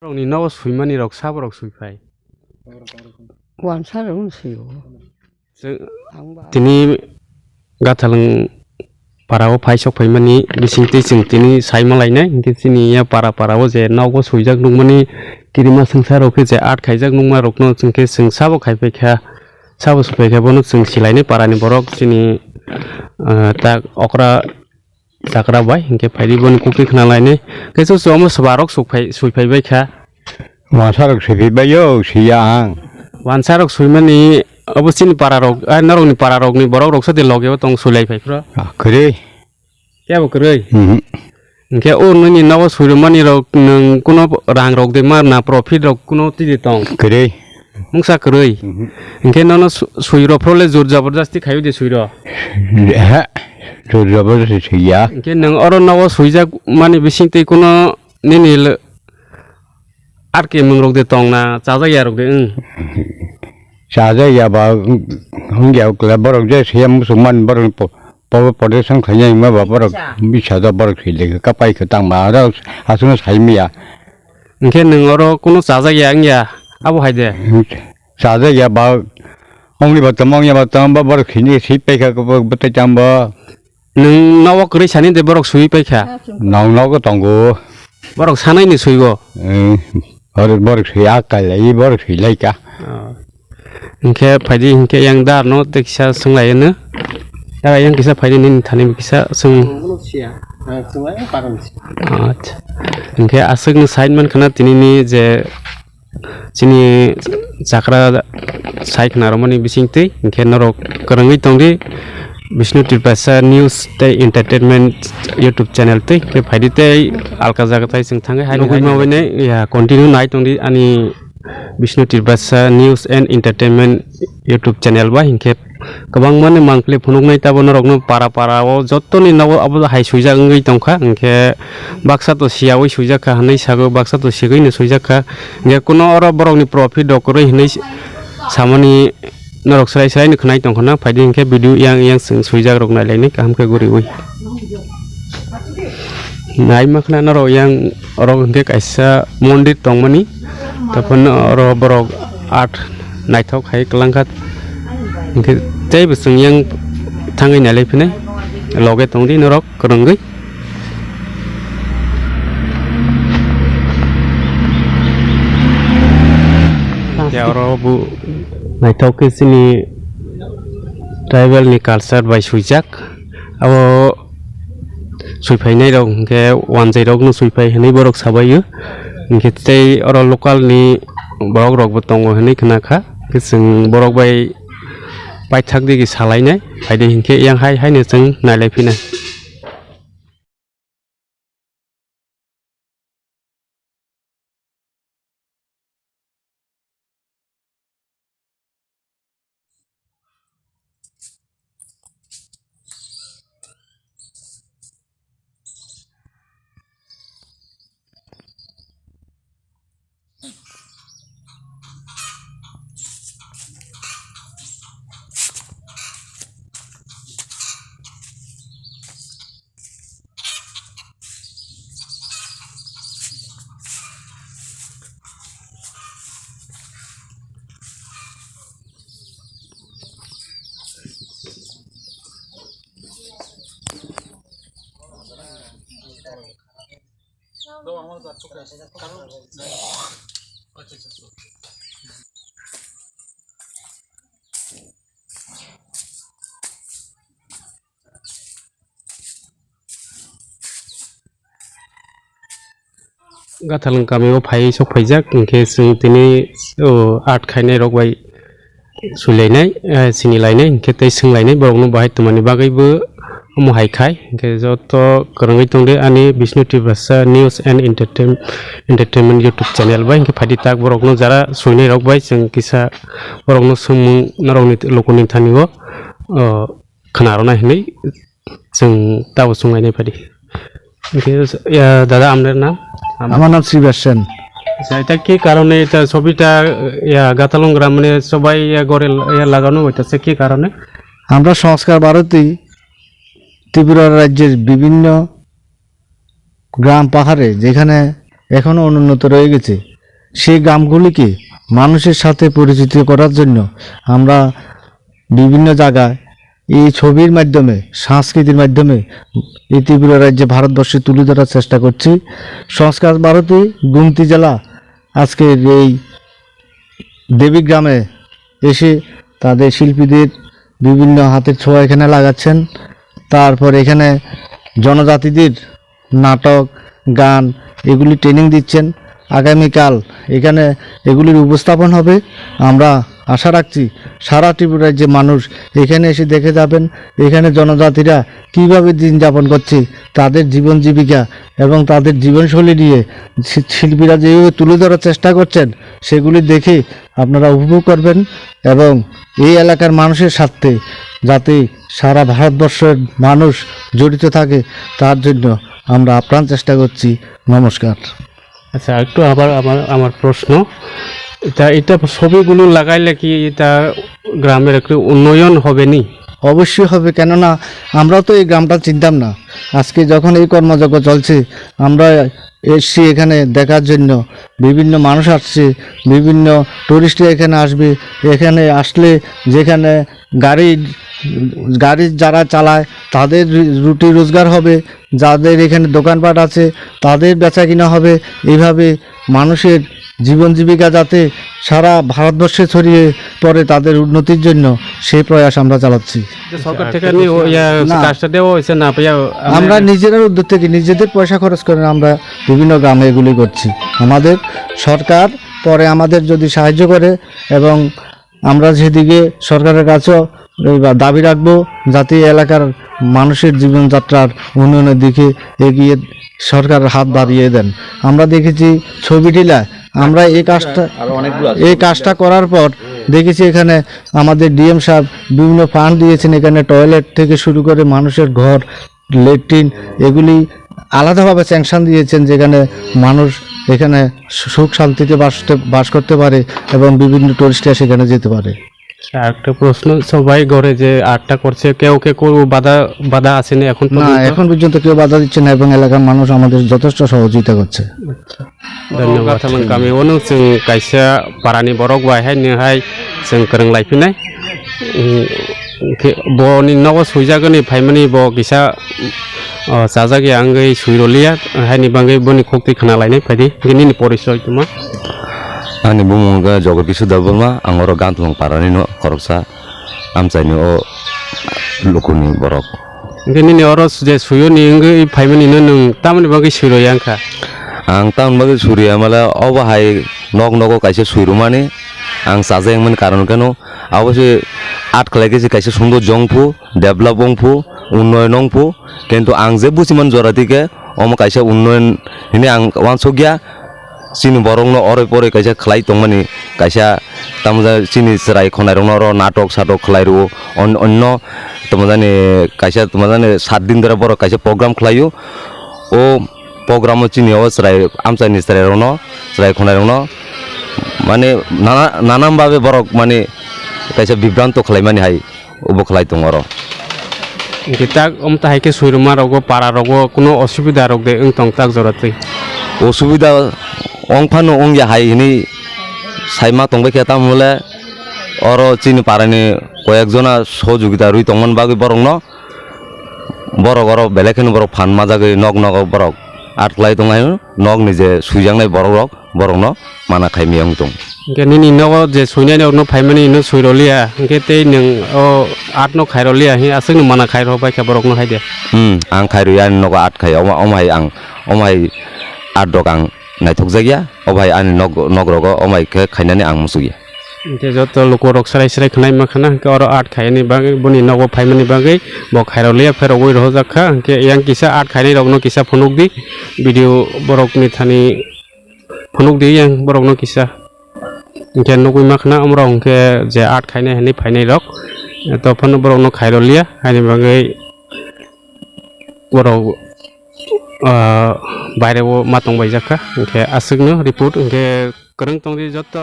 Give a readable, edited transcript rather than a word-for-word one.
Rong ni nawa suimani rok sab rok suipai. Wan sarung siyo. Tini gatalang parao pai sok pai mani bisingti tini saimalai ne tini ya parao je nawa suijak nungmani kirima sengsar rok je art khaijak nungma rok no singke sengsabo khaipai kha sabo supai kha bono sing silai ne parani borok tini tak okra sakra bai hingke phaidi bon kuki khnalai ne keso somo swarok suipai bai kha Wasarok suipai yo siyang wansarok suimani obosini pararok narok ni pararok ni borok rok sate loge tong sulai pai pro kere ya bo kere hingke o ni nawo suirmani rok nung kuno rang rok de mar na profit rok kuno ti tong kere mungsa kere hingke nono suiro prole jor jabardasti khayu de suiro ha jor jabardasti siya hingke nung oro nawo suijak mani bisingte kuno nini arke mungrok de tong na chaja ya rok de saja ya ba hungyau kla borok je siam suman borok po sang khanya ma ba borok bisa da borok khile ka pai ka tang ma ra asuna saimia hingke nung oro kuno chaja ya angya abo haide saja ya ba ongli ba tamang ya ba tam ba borok khini si pai ka bata cham ba nung nawa kere sani de borok sui pai kha naw naw ko tongo borok sanai ni suigo borok siya ka lai borok silai ka hingke phaidi hingke yang dar no teksa sunglai ne da yang kisa phaidi nin thani kisa sung hingke asung side man khana tinini je chini chakra sai khna romani bisingte hingke norok karangi tongdi Vishnu Tirpasa News te Entertainment YouTube channel te ke phaidi te alka jaga tai sing thangai hai nugui mawene ya continue nai tongdi ani Vishnu Tirpasa News and Entertainment YouTube channel ba hingke kabang mane mangple phunuk nai tabo norok no para o jottoni nawo abo hai suija ngai tongkha hingke baksa to siawi suija kha hanai sago baksa to sigoi ne suija kha nge kuno oro borok ni profit dokoroi hinai samani norok sai ni khnai tongkhana phaidi hingke video yang sing suija rok nai laini kam ke guri ui nai makhna norok yang orok hingke kaisa mondir tongmani tapon oro borok art naithok khai klangkhat hingke tei busung yang thangai nalai phine loge tongdi norok krongoi ya oro bu naithok ke sini tribal ni culture by suijak abo suipai nai rok hingke wanjai rok no suipai hinai borok sabayo hingke tei oro local ni borok rok bo tongo hinai khna kha kising borok bai paithak digi salainai phaidi hingke yang hai ne jeng nailai phina gathalang kameo phai sok phaijak hingke sing tini art khainai rok bai sulainai sini lainai hingke tei singlainai borok no bahai tumani bagaibo mo hai khai hingke joto karangai tongde ani Vishnu Tirpasa News and Entertainment YouTube channel bai hingke phaidi tak borok no jara suinai rok bai jeng kisa borok no sumung narok ni lokoni thanigo khnarona hinai jeng tabo sungainai phaidi ya দাদা আপনার নাম আমার নাম শ্রীবাস সেন এটা কি কারণে এটা ছবিটা গাতালং গ্রাম মানে সবাই গড়ে লাগানো হইতাছে কি কারণে আমরা সংস্কার ভারতী ত্রিপুরা রাজ্যের বিভিন্ন গ্রাম পাহাড়ে যেখানে এখনো অনুন্নত রয়ে গেছে সেই গ্রামগুলিকে মানুষের সাথে পরিচিত করার জন্য আমরা বিভিন্ন জায়গায় এই ছবির মাধ্যমে, সংস্কৃতির মাধ্যমে এই ত্রিপুরা রাজ্যে ভারতবর্ষে তুলে ধরার চেষ্টা করছি। সংস্কার ভারতী গুমতি জেলা আজকের এই দেবীগ্রামে এসে তাদের শিল্পীদের বিভিন্ন হাতের ছোঁয়া এখানে লাগাচ্ছেন। তারপর এখানে জনজাতিদের নাটক, গান এগুলি ট্রেনিং দিচ্ছেন। আগামীকাল এখানে এগুলির উপস্থাপন হবে। আমরা আশা রাখছি সারা ত্রিপুরা রাজ্যে মানুষ এখানে এসে দেখে যাবেন এখানে জনজাতিরা কীভাবে দিন যাপন করছে, তাদের জীবন জীবিকা এবং তাদের জীবনশৈলী নিয়ে শিল্পীরা যেভাবে তুলে ধরার চেষ্টা করছেন সেগুলি দেখে আপনারা উপভোগ করবেন। এবং এই এলাকার মানুষের সাথে যাতে সারা ভারতবর্ষের মানুষ জড়িত থাকে তার জন্য আমরা আপ্রাণ চেষ্টা করছি। নমস্কার। আচ্ছা, একটু আবার আমার প্রশ্ন, এটা ছবিগুলো লাগাইলে কি এটা গ্রামের একটু উন্নয়ন হবে নি? অবশ্যই হবে, কেননা আমরাও তো এই গ্রামটা চিনতাম না। আজকে যখন এই কর্মযজ্ঞ চলছে আমরা এসছি এখানে দেখার জন্য। বিভিন্ন মানুষ আসছে, বিভিন্ন টুরিস্টরা এখানে আসবে। এখানে আসলে যেখানে গাড়ি যারা চালায় তাদের রুটি রোজগার হবে, যাদের এখানে দোকানপাট আছে তাদের বেচা কিনা হবে। এইভাবে মানুষের জীবন জীবিকা যাতে সারা ভারতবর্ষে ছড়িয়ে পড়ে তাদের উন্নতির জন্য সেই প্রয়াস আমরা চালাচ্ছি। সরকার থেকে কাজটা দেওয়া হয়েছে না? আমরা নিজেরা উদ্যোগ থেকে নিজেদের পয়সা খরচ করে আমরা বিভিন্ন গ্রামে এগুলি করছি। আমাদের সরকার পরে আমাদের যদি সাহায্য করে, এবং আমরা সেদিকে সরকারের কাছেও দাবি রাখবো যাতে এলাকার মানুষের জীবনযাত্রার উন্নয়নের দিকে এগিয়ে সরকার হাত বাড়িয়ে দেন। আমরা দেখেছি ছবিটিলায় আমরা এই কাজটা করার পর দেখেছি এখানে আমাদের ডিএম সাহেব বিভিন্ন ফান্ড দিয়েছেন। এখানে টয়লেট থেকে শুরু করে মানুষের ঘর, ল্যাট্রিন এগুলি আলাদাভাবে স্যাংশন দিয়েছেন, যেখানে মানুষ এখানে সুখ শান্তিতে বাস করতে পারে এবং বিভিন্ন টুরিস্টরা সেখানে যেতে পারে। একটা প্রশ্ন, সবাই ঘরে যে আর্টটা করছে কেউ বাধা আসেনি এখন না, এখন পর্যন্ত কেউ বাধা দিচ্ছে না এবং এলাকার মানুষ আমাদের যথেষ্ট সহযোগিতা করছে। ধন্যবাদ। kami ono जों kaisa parani borok wahai nihai जों kereng laifinaय bo ni nogo suijagoni phaimani bo kisa sajagi angai suirolia haini bangai boni khokti khana lainai phaidi gini porisoy tuma Ani bumuga jogo kisu dabulma angoro gantlong parani no koroksa amchaini o lukuni borok gini ni oros je suyo ni ngai phaimani no nung tamani bangai suiro yangkha ang taun bagi surya mala obahai nog kaisa suirumani ang sajeng man karon keno অবশ্যই আট খেলাই গেছে কাছে সুন্দর জংফু develop অংফু উন্নয়ন অংফু কিন্তু আং যে বুঝিমান জরাতিকে অম কাছে উন্নয়ন হিনে আং ওয়ানসগিয়া চিনি বরং অরে পরে কাছে খেলাই তংমানি কাইসা তামজা চিনি সেরাই খনাইরং র নাটক সাটক খেলাইরো অন্য তোমাজানি কাইসা তোমাজানি 7 দিন ধরে বড় কাইসা প্রোগ্রাম খেলাইও ও প্রোগ্রাম চিনি ও সেরাই আমচাইনি সেরাইরং সেরাই খনাইরং মানে নানানভাবে বড় মানে কাইসা বিভ্রান্ত খালাইমানি হাই ওব খালাই দङ र গিতাক অমতা হাইকে সুইরমা রগ পারা রগ কোনো অসুবিধা রগ দে তং তাক জরাতই অসুবিধা অংফানো অংয়া হাই নি সাইমা তংবে খেতা মলে অর চিনি পারানি কয়েকজনা সহযোগিতা রুই তংমান বাগৈ বরং ন বরক অর বেলেকেন বরক ফান মাজাগৈ নগ বরক আটলাই দঙাই নগ নিজে সুইজাংনাই বরক ন মানা খাইমি আং দं gini ni no je suinai no phaimani no suirolia ge tei nung o at no khairolia hi asung mana khairo bai kha borok no haide ang khairoya no at khai omai at dok ang naithok jagya obai ani nog rogo omai ke khainani ang musugi je joto loko rok sarai khnai ma khana ke oro at khaini bagai boni no phaimani bagai bo khairolia fer oi roh jakha ke yang kisa at khaini rok no kisa phunuk di video borok ni thani phunuk di yang borok no kisa ke nugui makhna amrong ke je art khaine hani phainai rok to phon borok no khairolia hani bagai borok baire o matong bai jakha ke asugno report ke kereng tongdi joto